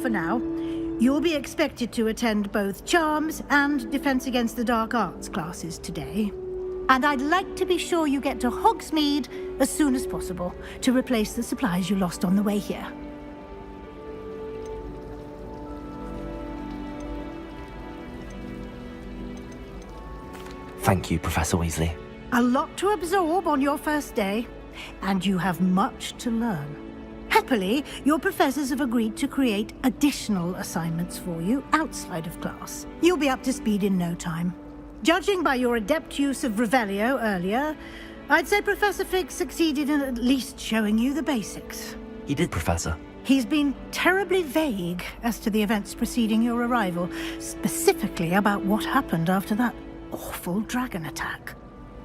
for now. You'll be expected to attend both Charms and Defense Against the Dark Arts classes today. And I'd like to be sure you get to Hogsmeade as soon as possible to replace the supplies you lost on the way here. Thank you, Professor Weasley. A lot to absorb on your first day, and you have much to learn. Happily, your professors have agreed to create additional assignments for you outside of class. You'll be up to speed in no time. Judging by your adept use of Revelio earlier, I'd say Professor Fig succeeded in at least showing you the basics. He did, Professor. He's been terribly vague as to the events preceding your arrival, specifically about what happened after that awful dragon attack.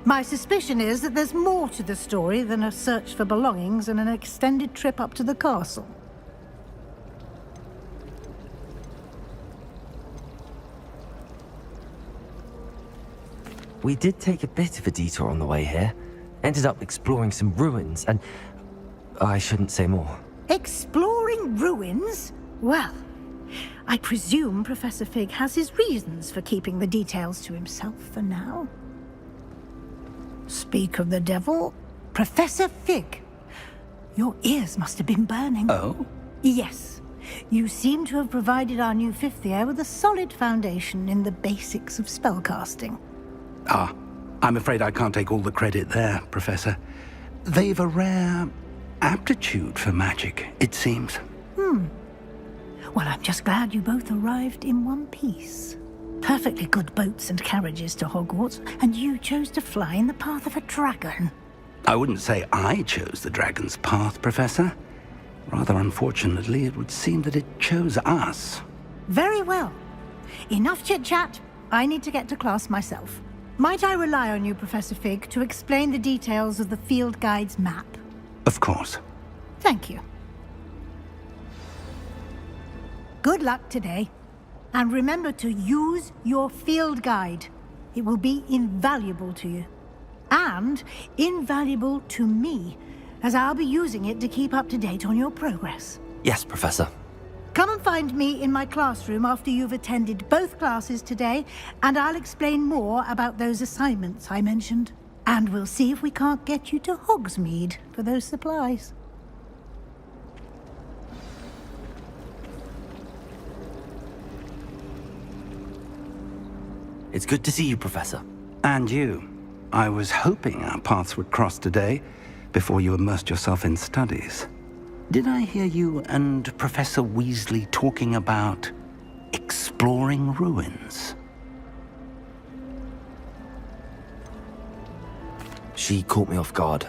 My suspicion is that there's more to the story than a search for belongings and an extended trip up to the castle. We did take a bit of a detour on the way here. Ended up exploring some ruins and... I shouldn't say more. Exploring ruins? Well, I presume Professor Fig has his reasons for keeping the details to himself for now. Speak of the devil, Professor Fig. Your ears must have been burning. Oh? Yes. You seem to have provided our new fifth year with a solid foundation in the basics of spellcasting. Ah, I'm afraid I can't take all the credit there, Professor. They've a rare aptitude for magic, it seems. Well, I'm just glad you both arrived in one piece. Perfectly good boats and carriages to Hogwarts, and you chose to fly in the path of a dragon. I wouldn't say I chose the dragon's path, Professor. Rather unfortunately, it would seem that it chose us. Very well. Enough chit-chat. I need to get to class myself. Might I rely on you, Professor Fig, to explain the details of the field guide's map? Of course. Thank you. Good luck today. And remember to use your field guide. It will be invaluable to you. And invaluable to me, as I'll be using it to keep up to date on your progress. Yes, Professor. Come and find me in my classroom after you've attended both classes today, and I'll explain more about those assignments I mentioned. And we'll see if we can't get you to Hogsmeade for those supplies. It's good to see you, Professor. And you. I was hoping our paths would cross today, before you immersed yourself in studies. Did I hear you and Professor Weasley talking about exploring ruins? She caught me off guard.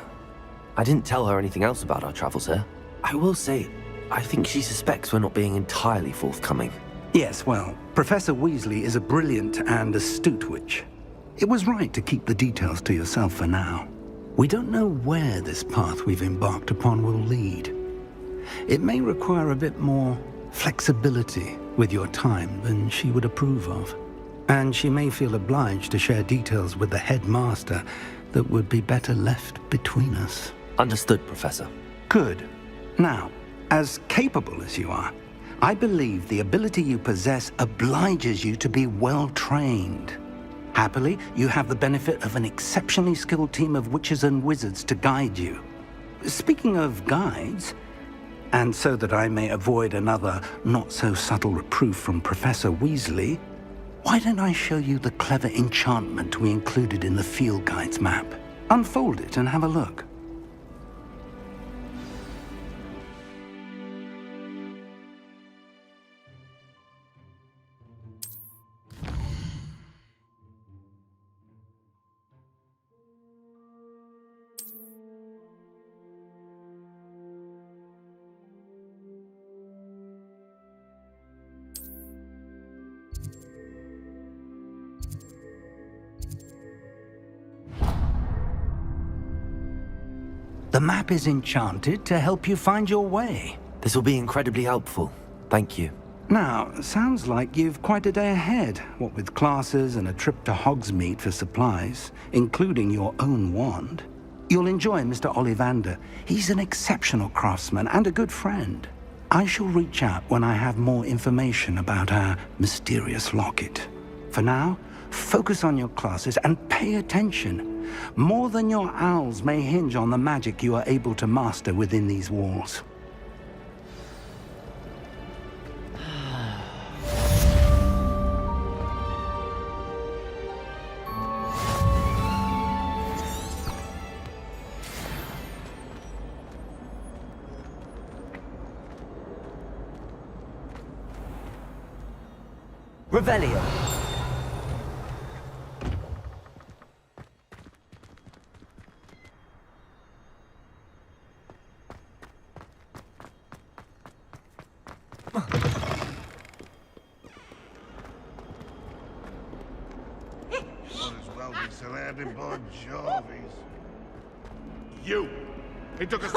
I didn't tell her anything else about our travels here. I will say, I think she suspects we're not being entirely forthcoming. Yes, well, Professor Weasley is a brilliant and astute witch. It was right to keep the details to yourself for now. We don't know where this path we've embarked upon will lead. It may require a bit more flexibility with your time than she would approve of. And she may feel obliged to share details with the headmaster that would be better left between us. Understood, Professor. Good. Now, as capable as you are, I believe the ability you possess obliges you to be well-trained. Happily, you have the benefit of an exceptionally skilled team of witches and wizards to guide you. Speaking of guides, and so that I may avoid another not-so-subtle reproof from Professor Weasley, why don't I show you the clever enchantment we included in the field guide's map? Unfold it and have a look. The map is enchanted to help you find your way. This will be incredibly helpful. Thank you. Now, sounds like you've quite a day ahead, what with classes and a trip to Hogsmeade for supplies, including your own wand. You'll enjoy Mr. Ollivander. He's an exceptional craftsman and a good friend. I shall reach out when I have more information about our mysterious locket. For now, focus on your classes and pay attention. More than your owls may hinge on the magic you are able to master within these walls. Revelio. Might as well be surrounded by Jarvis. You! He took us...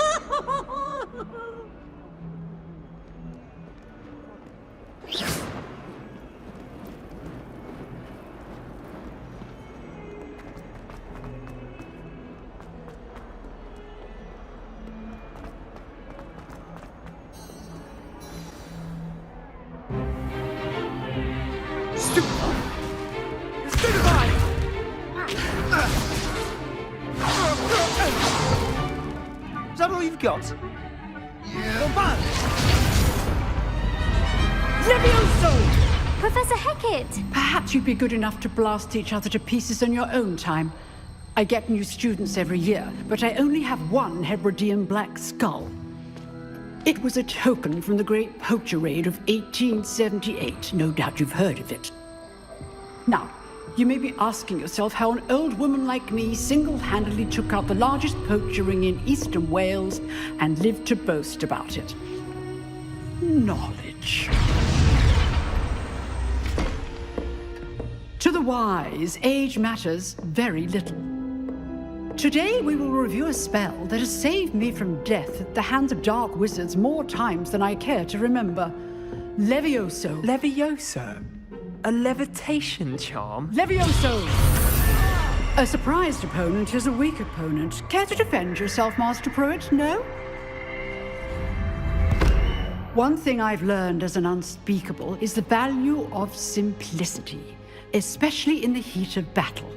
Is that all you've got? Yeah. Levioso! Professor Hecat! Perhaps you'd be good enough to blast each other to pieces on your own time. I get new students every year, but I only have one Hebridean black skull. It was a token from the Great Poacher Raid of 1878. No doubt you've heard of it. Now, you may be asking yourself how an old woman like me single-handedly took out the largest poacher ring in eastern Wales and lived to boast about it. Knowledge. To the wise, age matters very little. Today we will review a spell that has saved me from death at the hands of dark wizards more times than I care to remember. Levioso. Levioso? A levitation charm? Levioso! A surprised opponent is a weak opponent. Care to defend yourself, Master Pruitt? No? One thing I've learned as an unspeakable is the value of simplicity, especially in the heat of battle.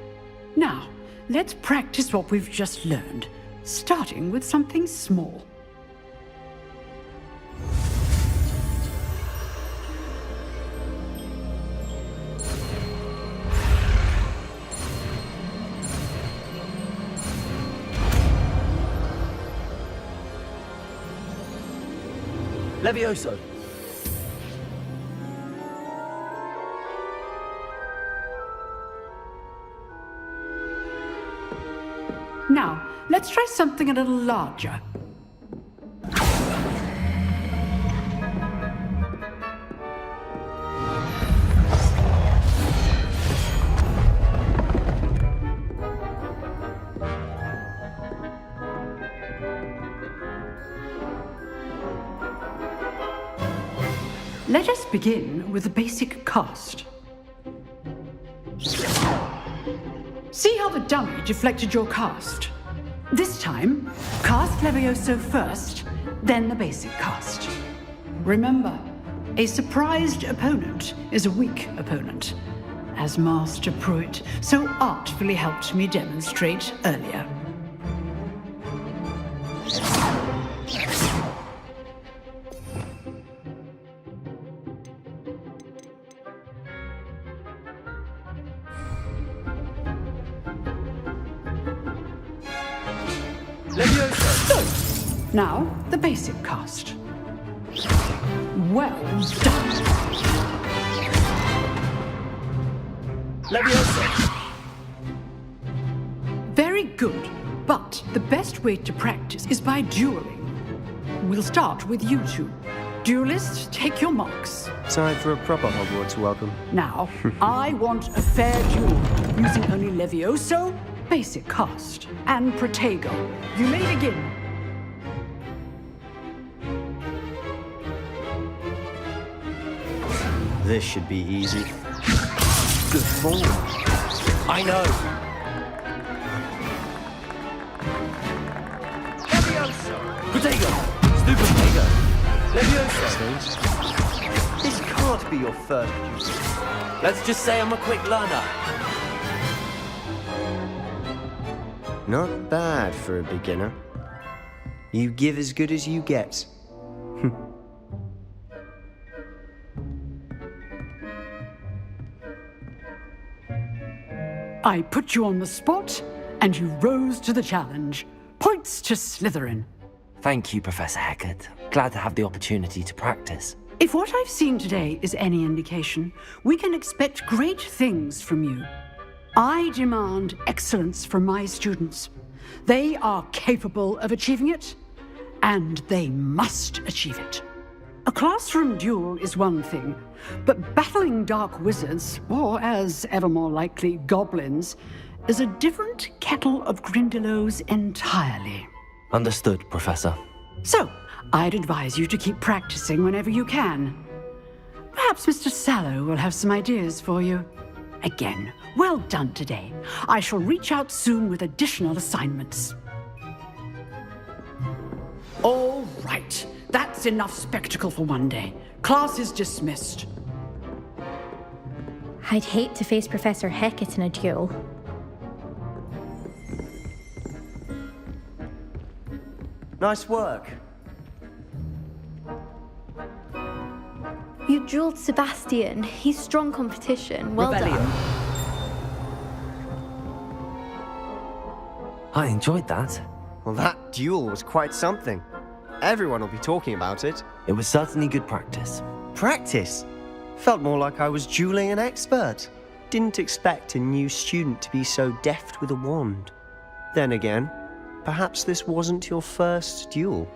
Now, let's practice what we've just learned, starting with something small. Levioso. Now, let's try something a little larger. Let us begin with the basic cast. See how the dummy deflected your cast? This time, cast Levioso first, then the basic cast. Remember, a surprised opponent is a weak opponent, as Master Pruitt so artfully helped me demonstrate earlier. Levioso. Now, the basic cast. Well done. Levioso. Very good, but the best way to practice is by dueling. We'll start with you two. Duelists, take your marks. Time for a proper Hogwarts welcome. Now, I want a fair duel, using only Levioso, basic cast, and Protego. You may begin. This should be easy. Good form. I know. Levioso. Protego. Stupid Protego. Levioso. This can't be your first duty. Let's just say I'm a quick learner. Not bad for a beginner. You give as good as you get. I put you on the spot, and you rose to the challenge. Points to Slytherin. Thank you, Professor Hecat. Glad to have the opportunity to practice. If what I've seen today is any indication, we can expect great things from you. I demand excellence from my students. They are capable of achieving it, and they must achieve it. A classroom duel is one thing, but battling dark wizards, or as ever more likely, goblins, is a different kettle of Grindylows entirely. Understood, Professor. So, I'd advise you to keep practicing whenever you can. Perhaps Mr. Sallow will have some ideas for you. Again, well done today. I shall reach out soon with additional assignments. All right. That's enough spectacle for one day. Class is dismissed. I'd hate to face Professor Hecat in a duel. Nice work. You dueled Sebastian. He's strong competition. Well Revelio. done. I enjoyed that. Well, that duel was quite something. Everyone will be talking about it. It was certainly good practice. Practice? Felt more like I was dueling an expert. Didn't expect a new student to be so deft with a wand. Then again, perhaps this wasn't your first duel.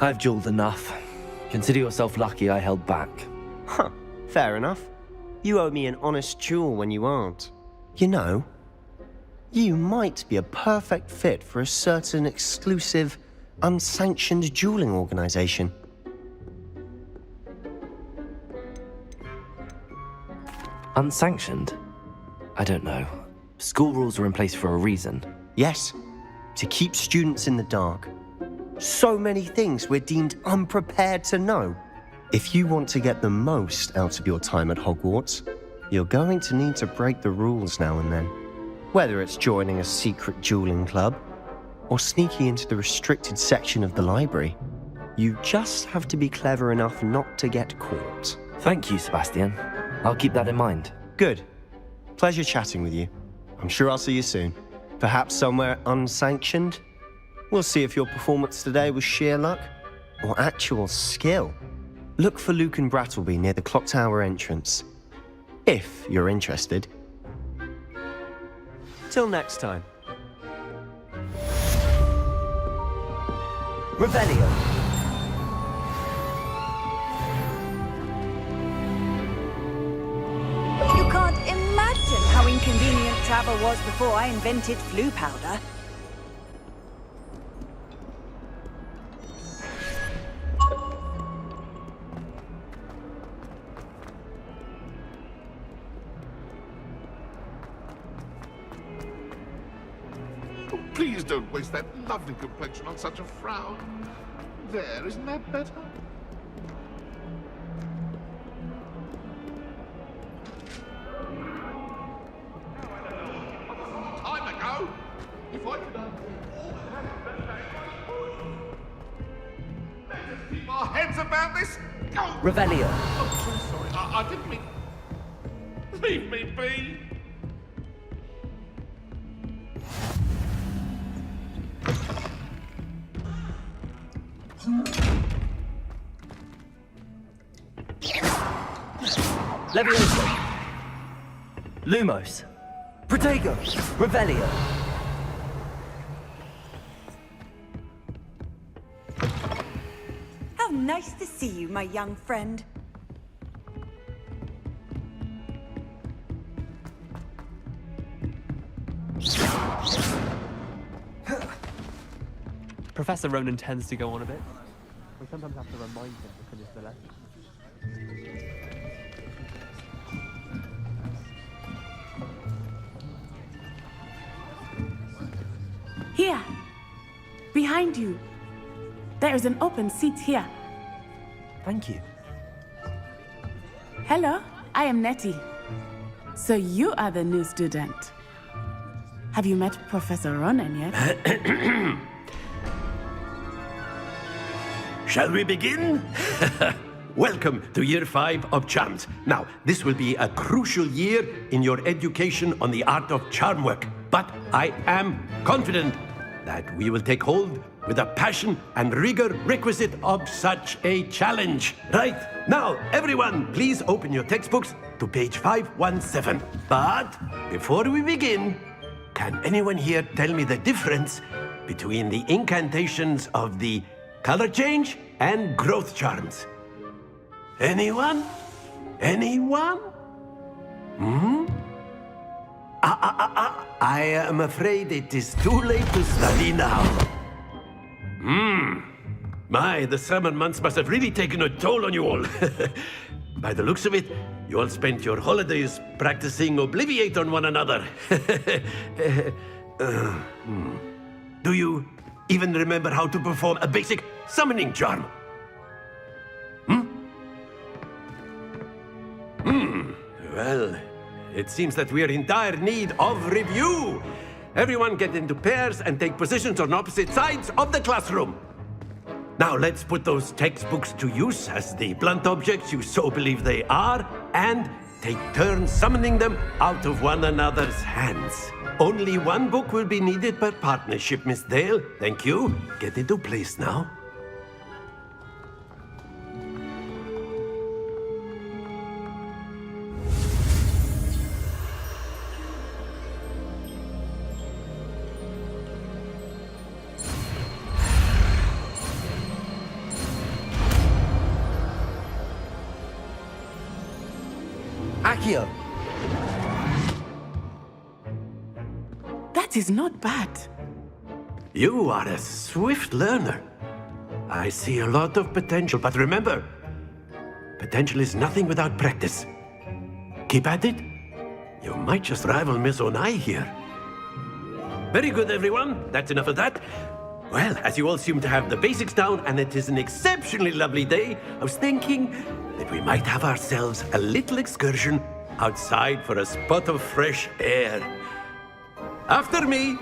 I've dueled enough. Consider yourself lucky I held back. Huh, fair enough. You owe me an honest duel when you aren't. You know, you might be a perfect fit for a certain exclusive, unsanctioned dueling organization. Unsanctioned? I don't know. School rules are in place for a reason. Yes, to keep students in the dark. So many things we're deemed unprepared to know. If you want to get the most out of your time at Hogwarts, you're going to need to break the rules now and then. Whether it's joining a secret dueling club, or sneaking into the restricted section of the library, you just have to be clever enough not to get caught. Thank you, Sebastian. I'll keep that in mind. Good. Pleasure chatting with you. I'm sure I'll see you soon. Perhaps somewhere unsanctioned? We'll see if your performance today was sheer luck or actual skill. Look for Luke and Brattleby near the clock tower entrance, if you're interested. Till next time. Revelio. You can't imagine how inconvenient travel was before I invented flu powder. Oh, please don't waste that lovely complexion on such a frown. There, isn't that better? Time ago, if I could all let's keep our heads about this. Go. Revelio. I'm so sorry. I didn't mean. Leave me be. Levioso. Lumos. Protego. Revelio. How nice to see you, my young friend. Professor Ronan tends to go on a bit. We sometimes have to remind him to finish the lesson. Behind you. There is an open seat here. Thank you. Hello, I am Nettie. So you are the new student. Have you met Professor Ronan yet? Shall we begin? Welcome to Year 5 of Charms. Now, this will be a crucial year in your education on the art of charm work. But I am confident that we will take hold with the passion and rigor requisite of such a challenge. Right, now, everyone, please open your textbooks to page 517. But before we begin, can anyone here tell me the difference between the incantations of the color change and growth charms? Anyone? Anyone? I am afraid it is too late to study now. My, the summer months must have really taken a toll on you all. By the looks of it, you all spent your holidays practicing Obliviate on one another. Do you even remember how to perform a basic summoning charm? Well, it seems that we are in dire need of review. Everyone get into pairs and take positions on opposite sides of the classroom. Now let's put those textbooks to use as the blunt objects you so believe they are, and take turns summoning them out of one another's hands. Only one book will be needed per partnership, Miss Dale. Thank you. Get into place now. Accio! That is not bad. You are a swift learner. I see a lot of potential, but remember, potential is nothing without practice. Keep at it. You might just rival Miss Onai here. Very good, everyone. That's enough of that. Well, as you all seem to have the basics down, and it is an exceptionally lovely day, I was thinking that we might have ourselves a little excursion outside for a spot of fresh air. After me.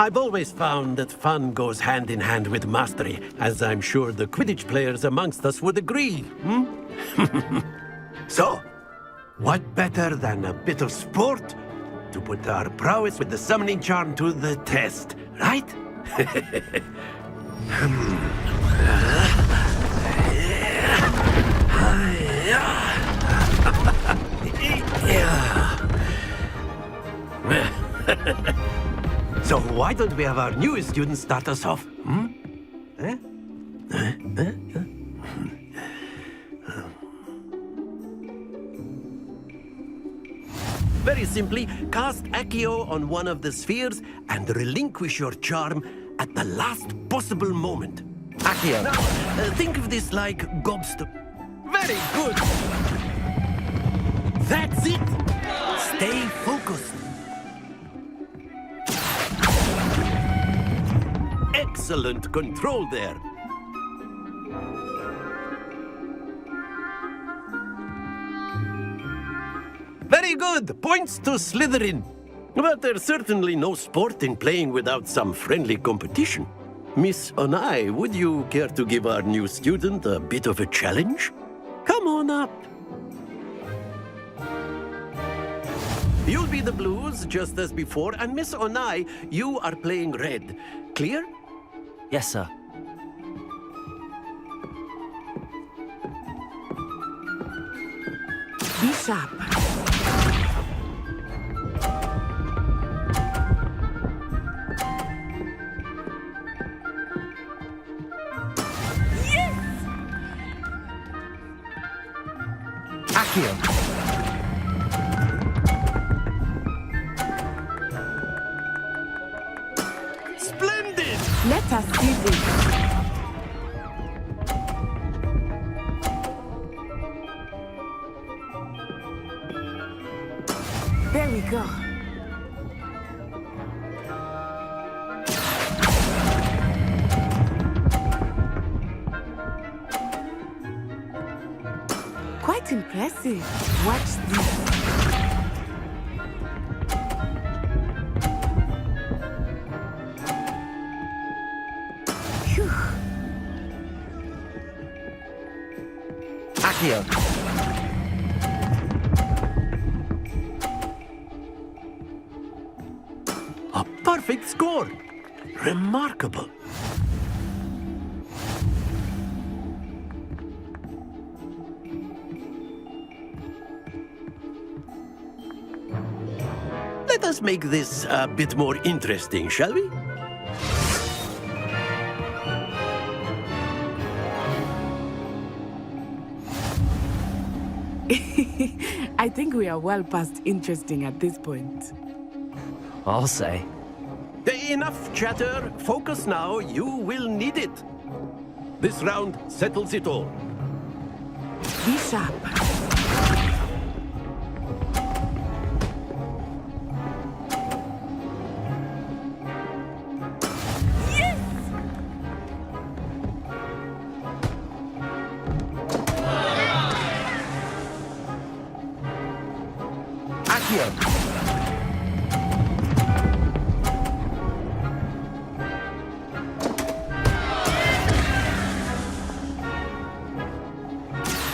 I've always found that fun goes hand in hand with mastery, as I'm sure the Quidditch players amongst us would agree. So, what better than a bit of sport to put our prowess with the summoning charm to the test, right? So why don't we have our newest student start us off? Very simply, cast Accio on one of the spheres and relinquish your charm at the last possible moment. Accio! Now, think of this like gobstop. Very good! That's it! Stay focused. Excellent control there. Very good. Points to Slytherin. But there's certainly no sport in playing without some friendly competition. Miss Onai, would you care to give our new student a bit of a challenge? Come on up. You'll be the blues, just as before, and Miss Onai, you are playing red. Clear? Yes, sir. Be sharp. Accio! Splendid! Let us see this. There we go. Quite impressive. Watch this. Phew. Accio. A perfect score! Remarkable. Let us make this a bit more interesting, shall we? I think we are well past interesting at this point. I'll say. Enough chatter. Focus now. You will need it. This round settles it all. Be sharp.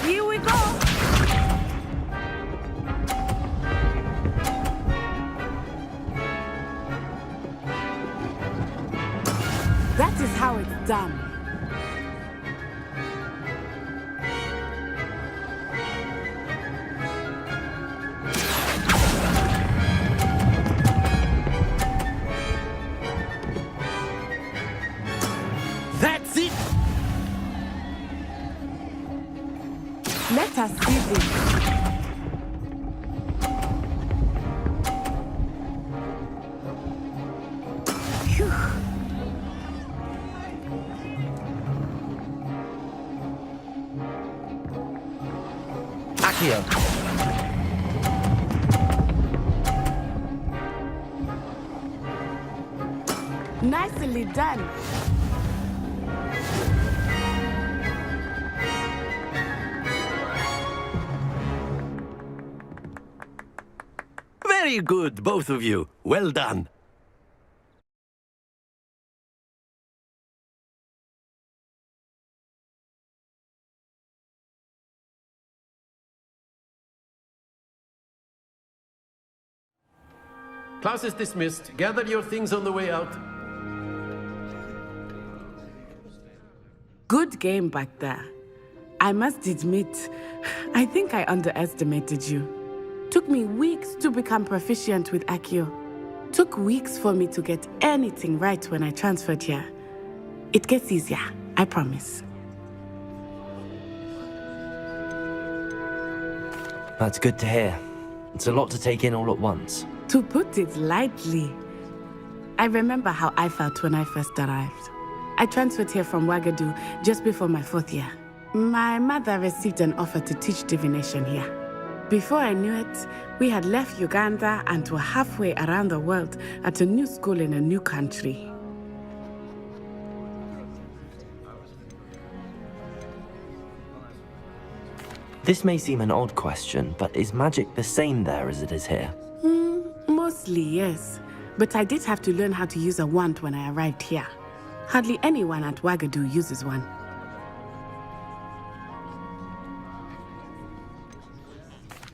Here we go. That is how it's done. That's it! Let us see this. Phew. Accio. Nicely done. Very good, both of you. Well done. Class is dismissed. Gather your things on the way out. Good game back there. I must admit, I think I underestimated you. Took me weeks to become proficient with Accio. Took weeks for me to get anything right when I transferred here. It gets easier, I promise. That's good to hear. It's a lot to take in all at once. To put it lightly, I remember how I felt when I first arrived. I transferred here from Ouagadougou just before my 4th year. My mother received an offer to teach divination here. Before I knew it, we had left Uganda and were halfway around the world at a new school in a new country. This may seem an odd question, but is magic the same there as it is here? Mostly, yes. But I did have to learn how to use a wand when I arrived here. Hardly anyone at Ouagadougou uses one.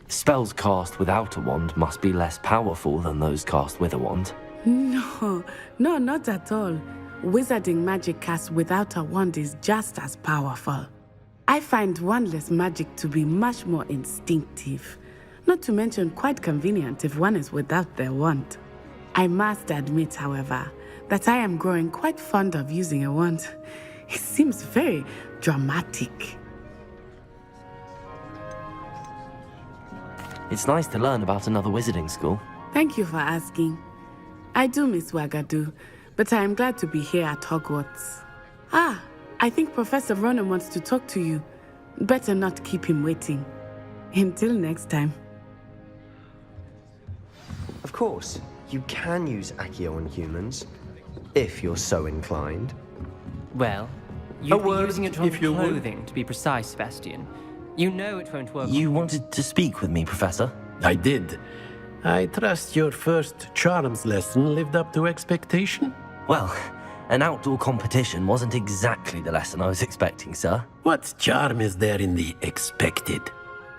Spells cast without a wand must be less powerful than those cast with a wand. No, not at all. Wizarding magic cast without a wand is just as powerful. I find wandless magic to be much more instinctive. Not to mention quite convenient if one is without their wand. I must admit, however, that I am growing quite fond of using a wand. It seems very dramatic. It's nice to learn about another wizarding school. Thank you for asking. I do miss Ouagadougou, but I am glad to be here at Hogwarts. Ah, I think Professor Ronan wants to talk to you. Better not keep him waiting. Until next time. Of course, you can use Accio on humans, if you're so inclined. Well, you'd be word, using it on if you would. clothing, to be precise, Sebastian. You know it won't work. You wanted to speak with me, Professor? I did. I trust your first charms lesson lived up to expectation? Well, an outdoor competition wasn't exactly the lesson I was expecting, sir. What charm is there in the expected?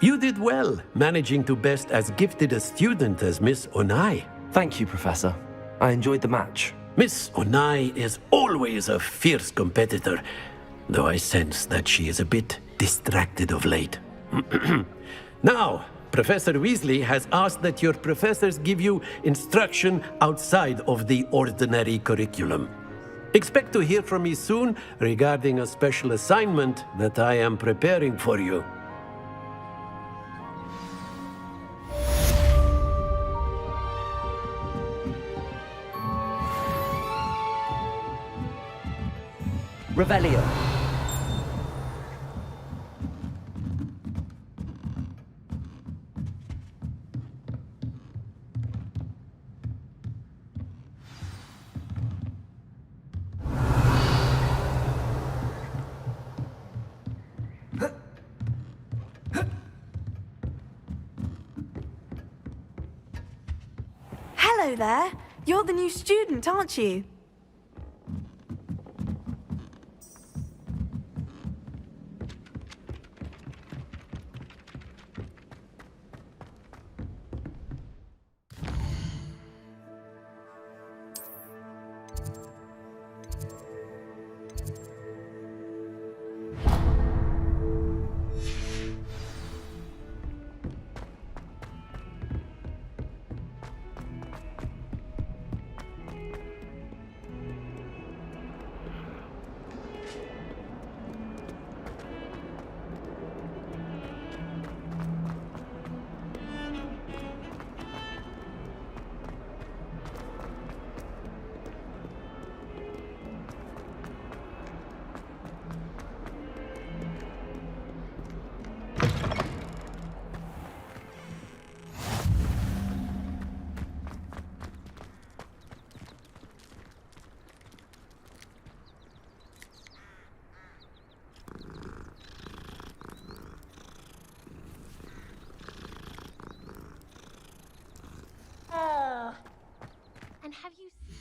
You did well, managing to best as gifted a student as Miss Onai. Thank you, Professor. I enjoyed the match. Miss Onai is always a fierce competitor, though I sense that she is a bit distracted of late. Now, Professor Weasley has asked that your professors give you instruction outside of the ordinary curriculum. Expect to hear from me soon regarding a special assignment that I am preparing for you. Revelio. Hello there. You're the new student, aren't you? And have you seen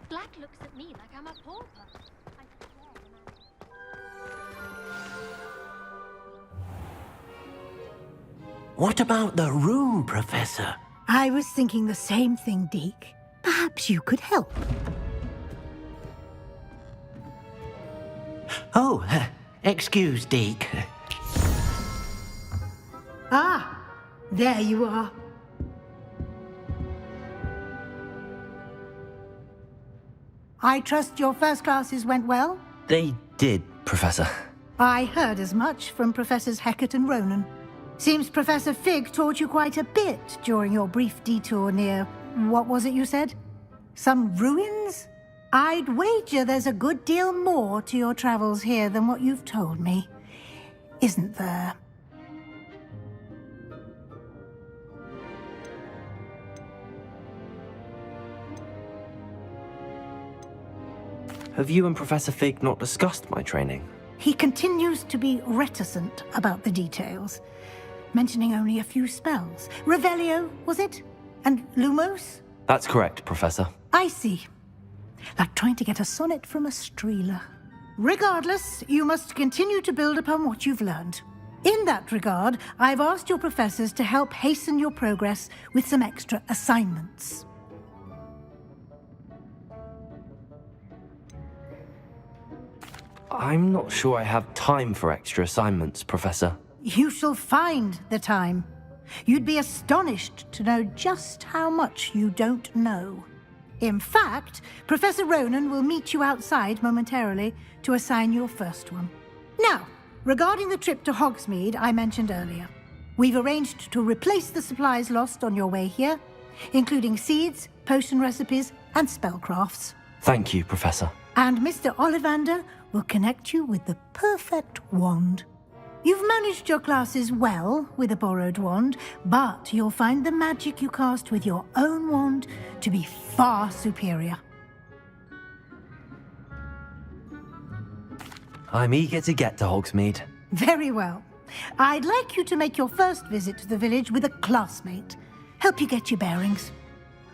Black looks at me like I'm a pauper. What about the room, Professor? I was thinking the same thing, Deke. Perhaps you could help. Oh, excuse, Deke. Ah, there you are. I trust your first classes went well? They did, Professor. I heard as much from Professors Hecat and Ronan. Seems Professor Fig taught you quite a bit during your brief detour near... what was it you said? Some ruins? I'd wager there's a good deal more to your travels here than what you've told me. Isn't there? Have you and Professor Fig not discussed my training? He continues to be reticent about the details, mentioning only a few spells. Revelio, was it? And Lumos? That's correct, Professor. I see. Like trying to get a sonnet from a streeler. Regardless, you must continue to build upon what you've learned. In that regard, I've asked your professors to help hasten your progress with some extra assignments. I'm not sure I have time for extra assignments, Professor. You shall find the time. You'd be astonished to know just how much you don't know. In fact, Professor Ronan will meet you outside momentarily to assign your first one. Now, regarding the trip to Hogsmeade I mentioned earlier, we've arranged to replace the supplies lost on your way here, including seeds, potion recipes, and spellcrafts. Thank you, Professor. And Mr. Ollivander will connect you with the perfect wand. You've managed your classes well with a borrowed wand, but you'll find the magic you cast with your own wand to be far superior. I'm eager to get to Hogsmeade. Very well. I'd like you to make your first visit to the village with a classmate. Help you get your bearings.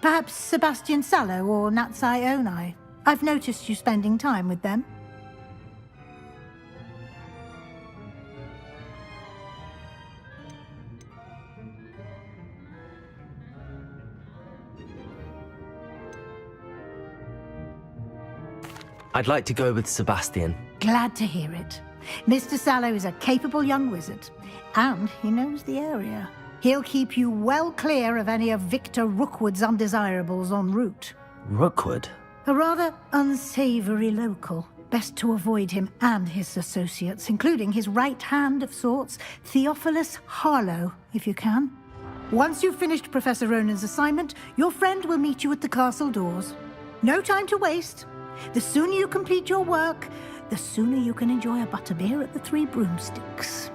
Perhaps Sebastian Sallow or Natsai Onai. I've noticed you spending time with them. I'd like to go with Sebastian. Glad to hear it. Mr. Sallow is a capable young wizard, and he knows the area. He'll keep you well clear of any of Victor Rookwood's undesirables en route. Rookwood? A rather unsavory local. Best to avoid him and his associates, including his right hand of sorts, Theophilus Harlow, if you can. Once you've finished Professor Ronan's assignment, your friend will meet you at the castle doors. No time to waste. The sooner you complete your work, the sooner you can enjoy a butterbeer at the Three Broomsticks.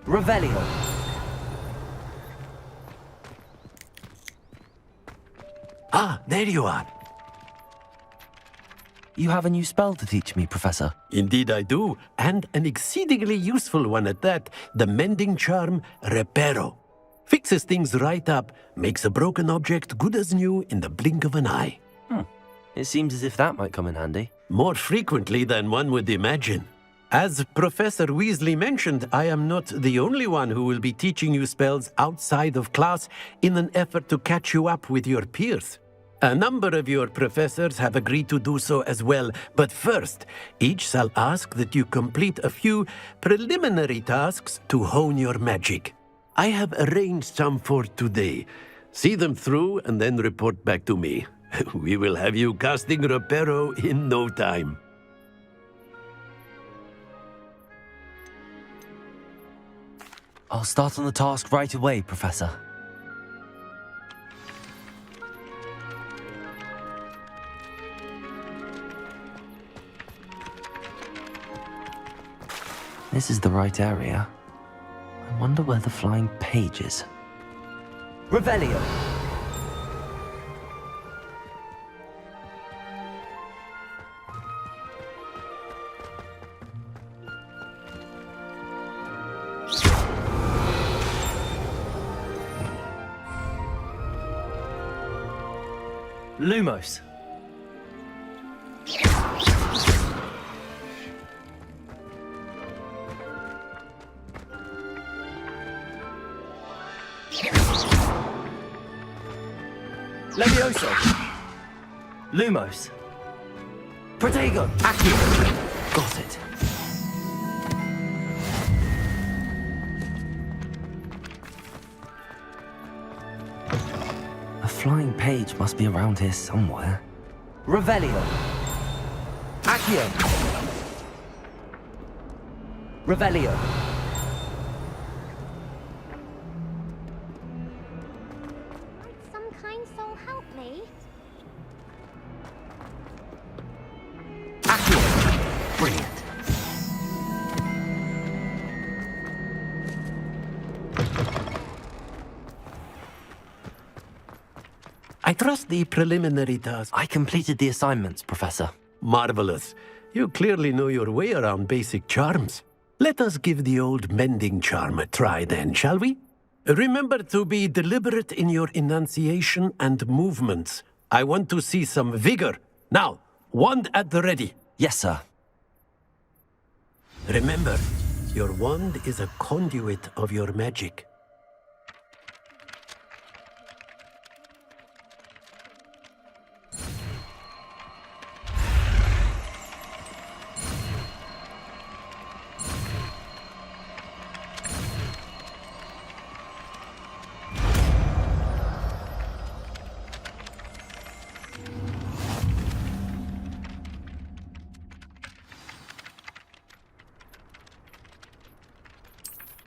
Revelio. Ah, there you are. You have a new spell to teach me, Professor. Indeed I do, and an exceedingly useful one at that. The mending charm, Reparo. Fixes things right up, makes a broken object good as new in the blink of an eye. It seems as if that might come in handy. More frequently than one would imagine. As Professor Weasley mentioned, I am not the only one who will be teaching you spells outside of class in an effort to catch you up with your peers. A number of your professors have agreed to do so as well, but first, each shall ask that you complete a few preliminary tasks to hone your magic. I have arranged some for today. See them through and then report back to me. We will have you casting Reparo in no time. I'll start on the task right away, Professor. This is the right area. I wonder where the flying page is. Revelio! Lumos. Levioso. Lumos. Protego. Accio. Got it. A flying page must be around here somewhere. Revelio. Accio. Revelio. Some kind soul help me? Accio. Brilliant. I trust the preliminary task. I completed the assignments, Professor. Marvelous. You clearly know your way around basic charms. Let us give the old mending charm a try then, shall we? Remember to be deliberate in your enunciation and movements. I want to see some vigor. Now, wand at the ready. Yes, sir. Remember, your wand is a conduit of your magic.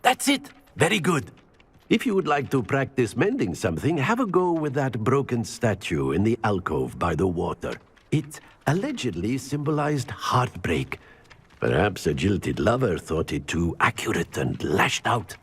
That's it! Very good. If you would like to practice mending something, have a go with that broken statue in the alcove by the water. It allegedly symbolized heartbreak. Perhaps a jilted lover thought it too accurate and lashed out.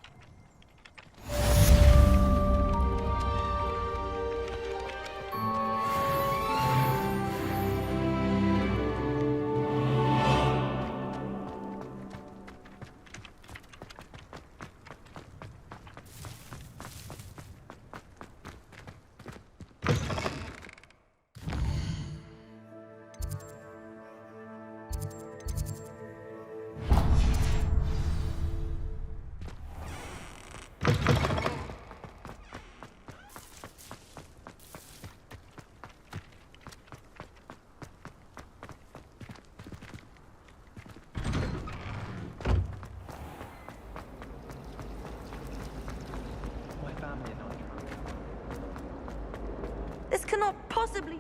This cannot possibly...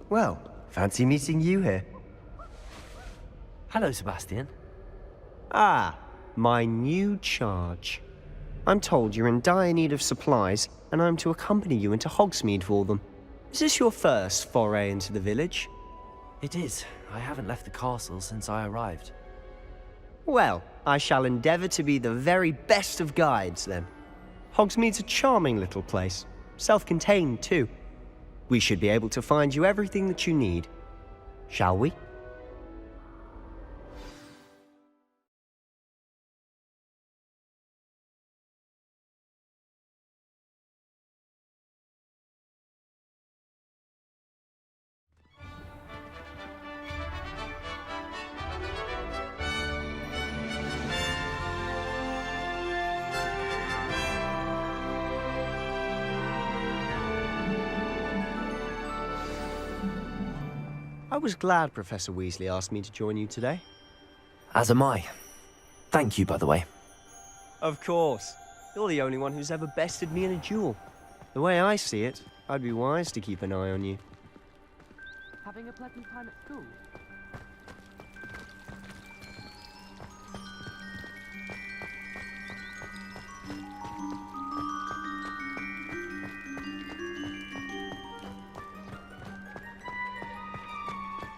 Well, fancy meeting you here. Hello, Sebastian. Ah, my new charge. I'm told you're in dire need of supplies, and I'm to accompany you into Hogsmeade for them. Is this your first foray into the village? It is. I haven't left the castle since I arrived. Well, I shall endeavour to be the very best of guides, then. Hogsmeade's a charming little place. Self-contained, too. We should be able to find you everything that you need. Shall we? I was glad Professor Weasley asked me to join you today. As am I. Thank you, by the way. Of course. You're the only one who's ever bested me in a duel. The way I see it, I'd be wise to keep an eye on you. Having a pleasant time at school?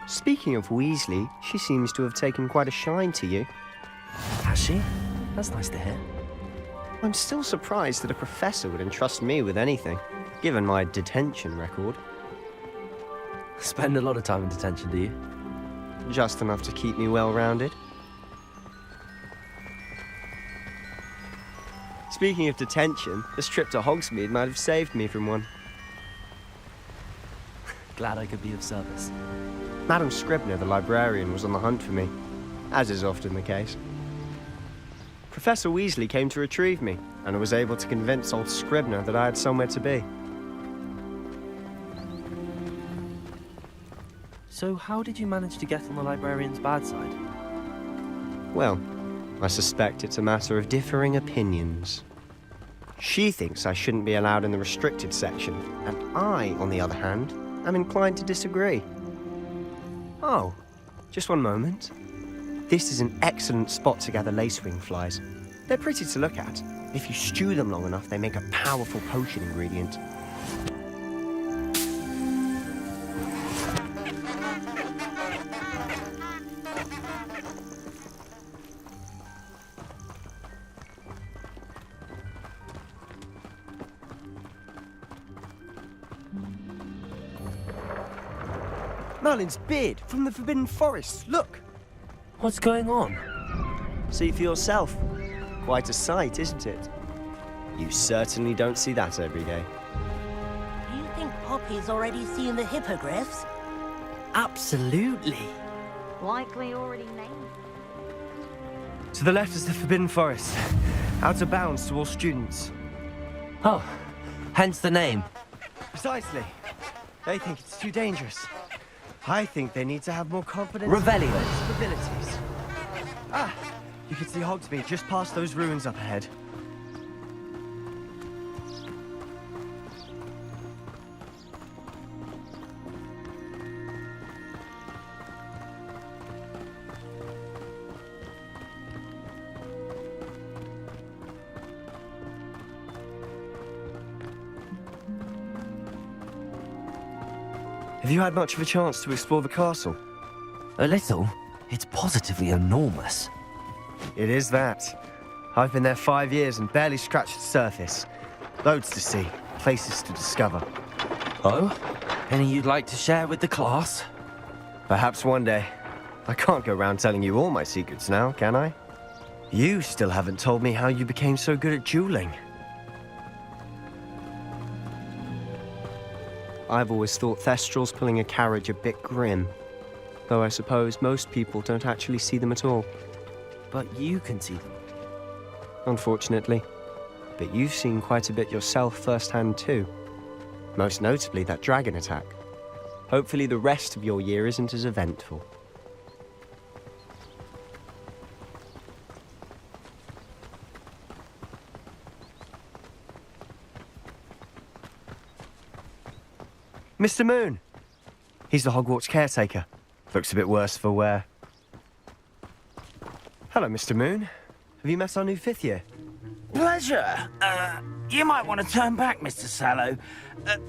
Speaking of Weasley, she seems to have taken quite a shine to you. Has she? That's nice to hear. I'm still surprised that a professor would entrust me with anything, given my detention record. Spend a lot of time in detention, do you? Just enough to keep me well-rounded. Speaking of detention, this trip to Hogsmeade might have saved me from one. Glad I could be of service. Madam Scribner, the librarian, was on the hunt for me, as is often the case. Professor Weasley came to retrieve me, and I was able to convince old Scribner that I had somewhere to be. So how did you manage to get on the librarian's bad side? Well, I suspect it's a matter of differing opinions. She thinks I shouldn't be allowed in the restricted section, and I, on the other hand, am inclined to disagree. Oh, just one moment. This is an excellent spot to gather lacewing flies. They're pretty to look at. If you stew them long enough, they make a powerful potion ingredient. Merlin's beard from the Forbidden Forest. Look! What's going on? See for yourself. Quite a sight, isn't it? You certainly don't see that every day. Do you think Poppy's already seen the hippogriffs? Absolutely. Likely already named. To the left is the Forbidden Forest. Out of bounds to all students. Oh, hence the name. Precisely. They think it's too dangerous. I think they need to have more confidence Revelio. in their abilities. Ah, you can see Hogsmeade just past those ruins up ahead. Have you had much of a chance to explore the castle? A little. It's positively enormous. It is that. I've been there 5 years and barely scratched the surface. Loads to see, places to discover. Oh? Any you'd like to share with the class? Perhaps one day. I can't go around telling you all my secrets now, can I? You still haven't told me how you became so good at dueling. I've always thought Thestrals pulling a carriage a bit grim. Though I suppose most people don't actually see them at all. But you can see them. Unfortunately. But you've seen quite a bit yourself firsthand too. Most notably that dragon attack. Hopefully the rest of your year isn't as eventful. Mr. Moon! He's the Hogwarts caretaker. Looks a bit worse for wear. Hello, Mr. Moon. Have you met our new 5th year? Pleasure. You might want to turn back, Mr. Sallow.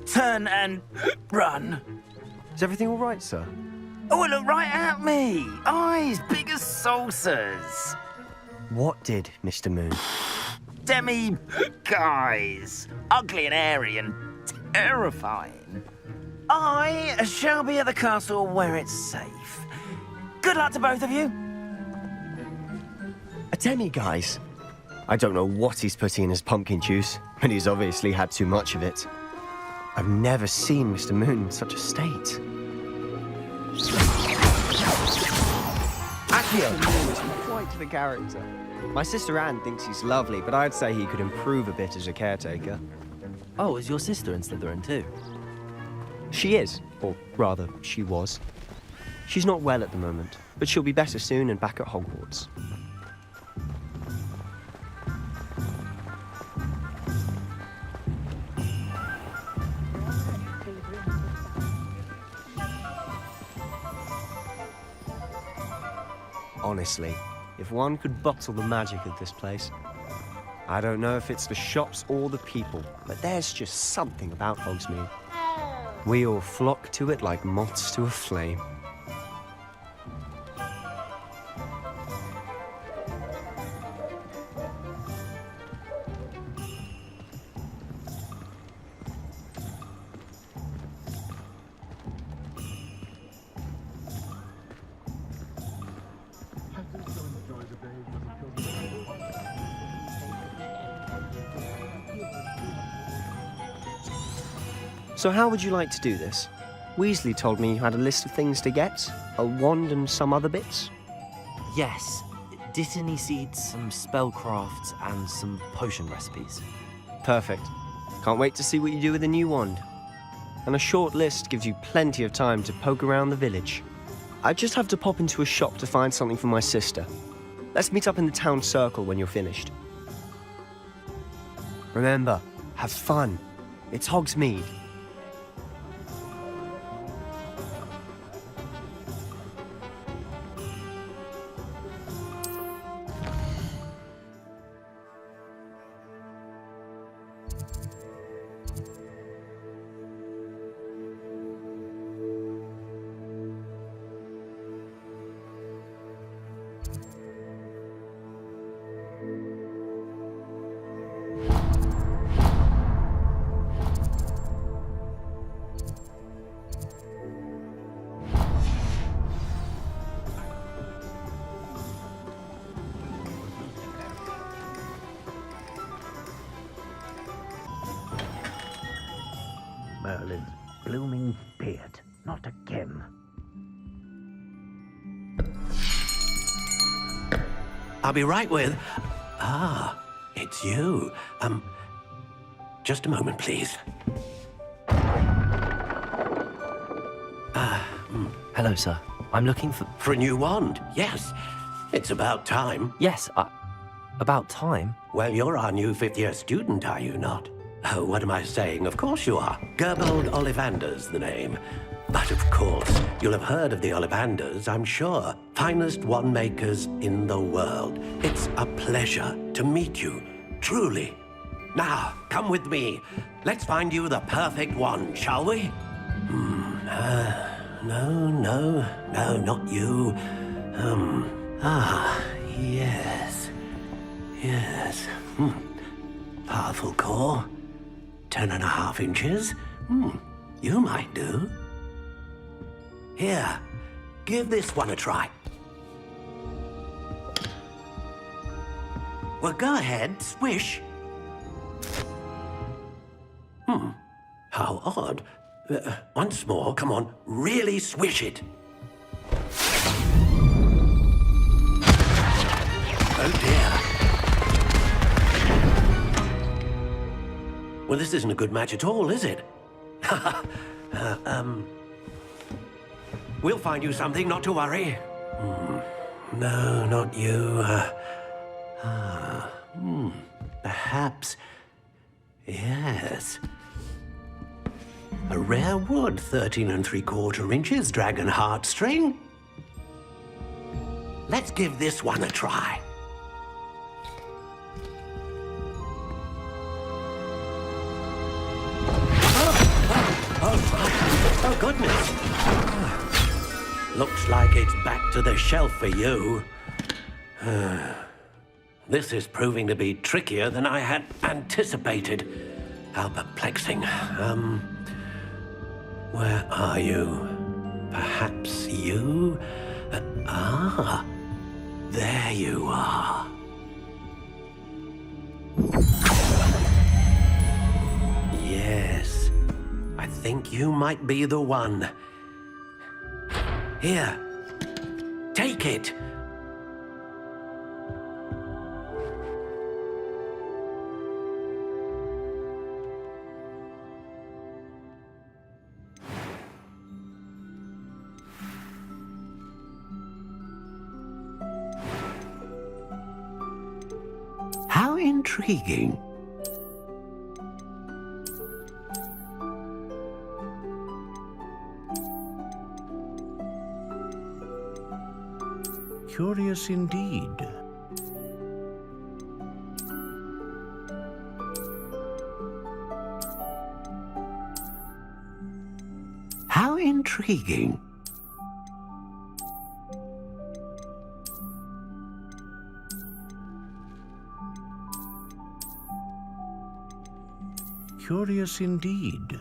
Turn and run. Is everything all right, sir? Oh, look right at me. Eyes big as saucers. What did, Mr. Moon? Guys. Ugly and airy and terrifying. I shall be at the castle where it's safe. Good luck to both of you. A demi-guise? I don't know what he's putting in his pumpkin juice, but he's obviously had too much of it. I've never seen Mr. Moon in such a state. Accio is quite the character. My sister Anne thinks he's lovely, but I'd say he could improve a bit as a caretaker. Oh, is your sister in Slytherin too? She is, or rather, she was. She's not well at the moment, but she'll be better soon and back at Hogwarts. Honestly, if one could bottle the magic of this place. I don't know if it's the shops or the people, but there's just something about Hogsmeade. We all flock to it like moths to a flame. So how would you like to do this? Weasley told me you had a list of things to get, a wand and some other bits. Yes. Dittany seeds, some spellcrafts, and some potion recipes. Perfect. Can't wait to see what you do with the new wand. And a short list gives you plenty of time to poke around the village. I just have to pop into a shop to find something for my sister. Let's meet up in the town circle when you're finished. Remember, have fun. It's Hogsmeade. blooming beard. Not again. I'll be right with... Ah, it's you. Just a moment, please. Hello, sir. I'm looking for... For a new wand, yes. It's about time. Yes, about time? Well, you're our new fifth-year student, are you not? Oh, what am I saying? Of course you are. Gerbold Ollivander's the name. But of course, you'll have heard of the Ollivanders, I'm sure. Finest wand makers in the world. It's a pleasure to meet you, truly. Now, come with me. Let's find you the perfect wand, shall we? No, not you. Yes. Powerful core. 10.5 inches. You might do. Here, give this one a try. Well, go ahead, swish. How odd. Once more, come on, really swish it. Oh dear. Well, this isn't a good match at all, is it? We'll find you something, not to worry. No, not you. Perhaps... Yes. A rare wood, 13 3/4 inches, dragon heartstring. Let's give this one a try. Oh, goodness. Looks like it's back to the shelf for you. This is proving to be trickier than I had anticipated. How perplexing. Where are you? Perhaps you? There you are. Yes, I think you might be the one. Here, take it. How intriguing. Curious indeed. How intriguing. Curious indeed.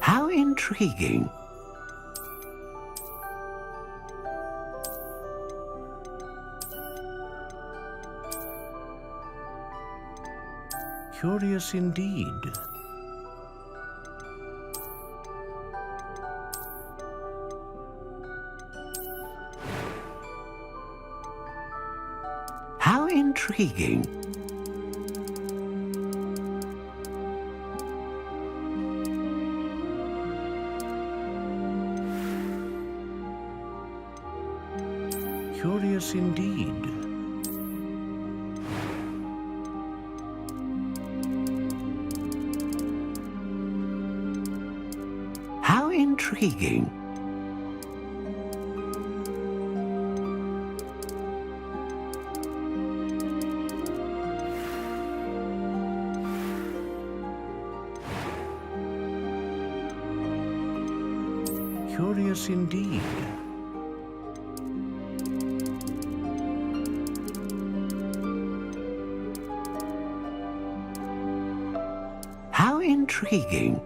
How intriguing. Curious indeed. How intriguing. Curious indeed. How intriguing. Curious indeed. How intriguing.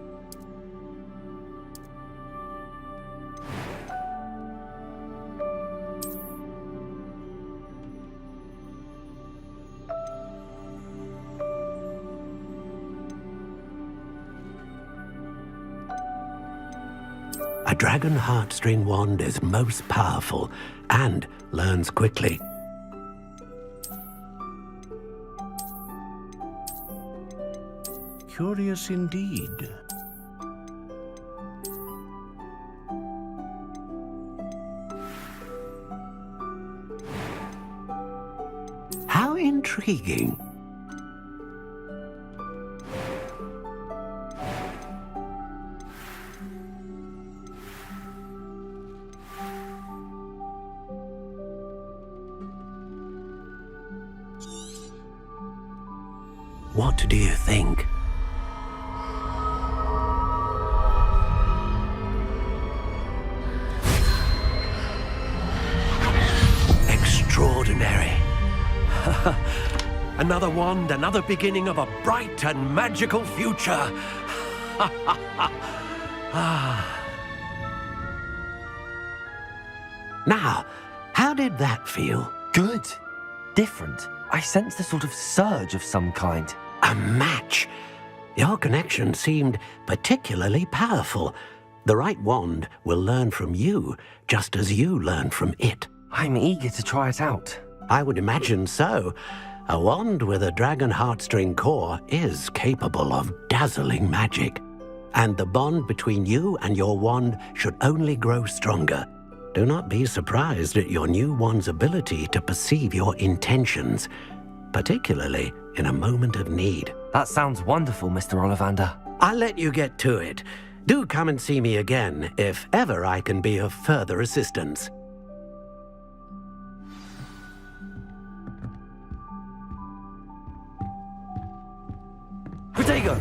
A dragon heartstring wand is most powerful and learns quickly. Curious indeed. How intriguing. What do you think? Extraordinary. Another wand, another beginning of a bright and magical future. Now, how did that feel? Good. Different. I sensed a sort of surge of some kind. A match. Your connection seemed particularly powerful. The right wand will learn from you, just as you learn from it. I'm eager to try it out. I would imagine so. A wand with a dragon heartstring core is capable of dazzling magic. And the bond between you and your wand should only grow stronger. Do not be surprised at your new wand's ability to perceive your intentions, particularly in a moment of need. That sounds wonderful, Mr. Ollivander. I'll let you get to it. Do come and see me again if ever I can be of further assistance. Protego!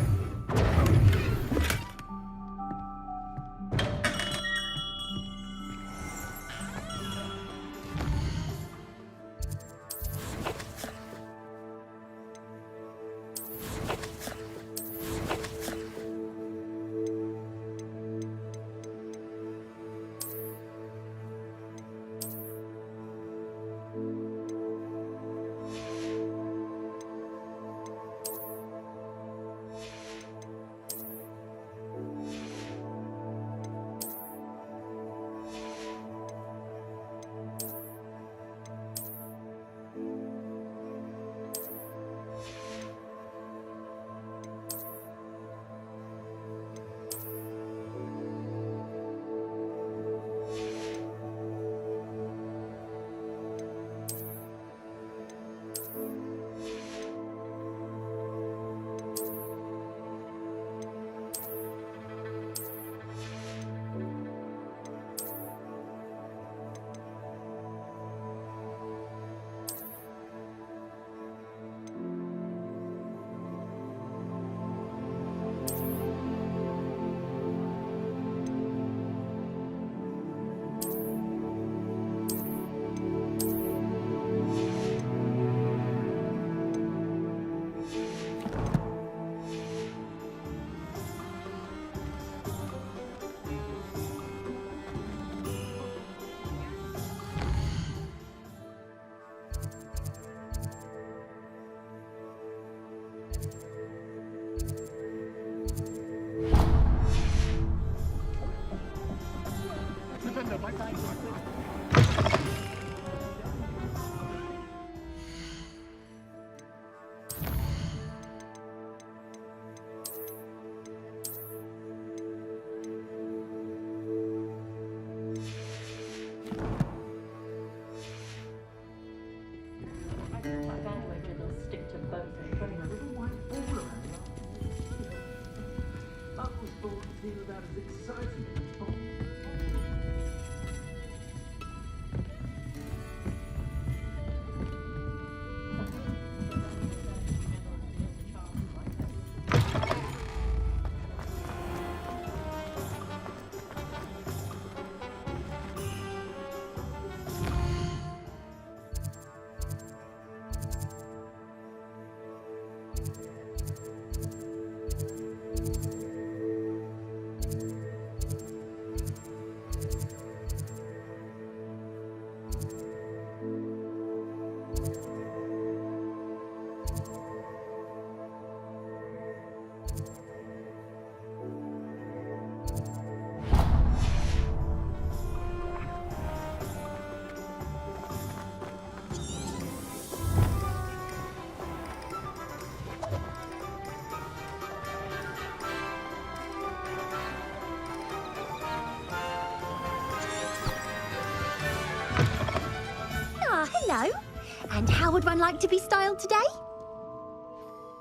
And how would one like to be styled today?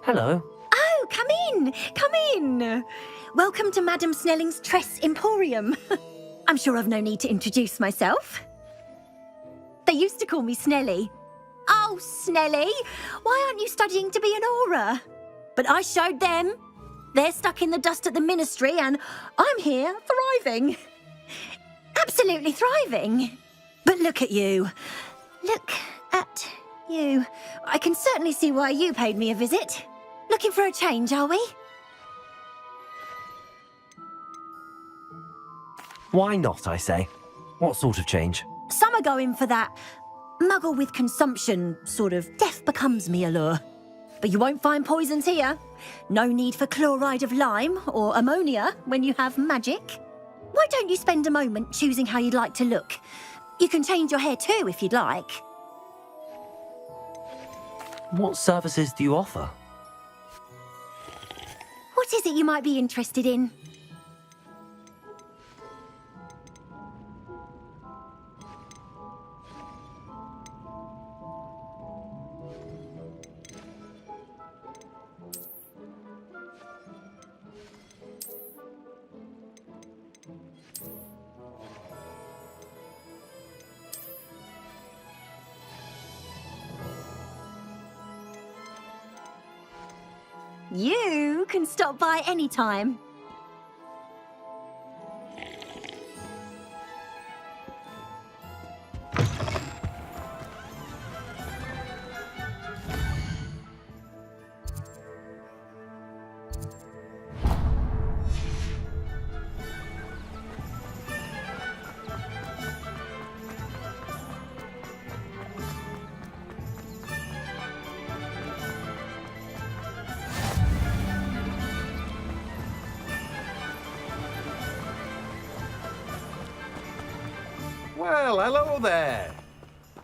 Hello. Oh, come in, come in. Welcome to Madame Snelling's Tress Emporium. I'm sure I've no need to introduce myself. They used to call me Snelly. Oh, Snelly, why aren't you studying to be an aura? But I showed them. They're stuck in the dust at the ministry and I'm here thriving. Absolutely thriving. But look at you. Look at you. I can certainly see why you paid me a visit. Looking for a change, are we? Why not, I say? What sort of change? Some are going for that muggle with consumption, sort of death becomes me allure. But you won't find poisons here. No need for chloride of lime or ammonia when you have magic. Why don't you spend a moment choosing how you'd like to look? You can change your hair too if you'd like. What services do you offer? What is it you might be interested in? You can stop by any time. Well, hello there.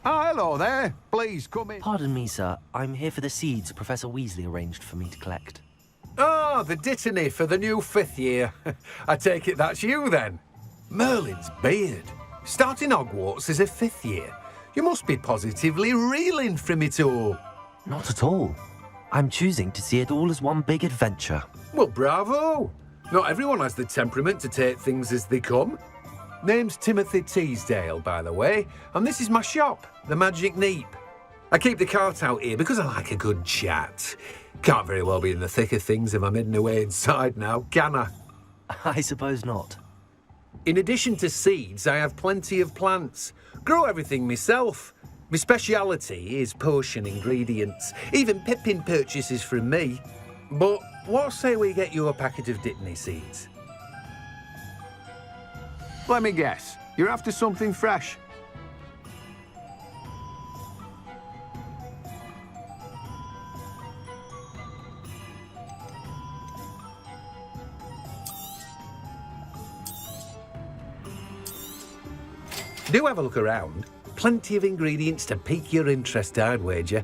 Oh, hello there. Please come in. Pardon me, sir. I'm here for the seeds Professor Weasley arranged for me to collect. Oh, the dittany for the new 5th year. I take it that's you then. Merlin's beard. Starting Hogwarts as a 5th year. You must be positively reeling from it all. Not at all. I'm choosing to see it all as one big adventure. Well, bravo. Not everyone has the temperament to take things as they come. Name's Timothy Teasdale, by the way, and this is my shop, the Magic Neep. I keep the cart out here because I like a good chat. Can't very well be in the thick of things if I'm hidden away inside now, can I? I suppose not. In addition to seeds, I have plenty of plants. Grow everything myself. My speciality is potion ingredients, even Pippin purchases from me. But what say we get you a packet of Dittany seeds? Let me guess. You're after something fresh. Do have a look around. Plenty of ingredients to pique your interest, I'd wager.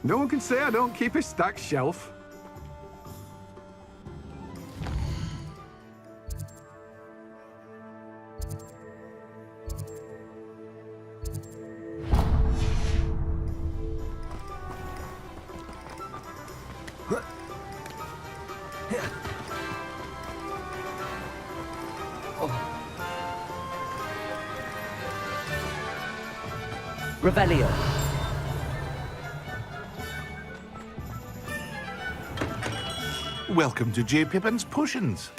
No one can say I don't keep a stacked shelf. Revelio. Welcome to J. Pippin's Potions.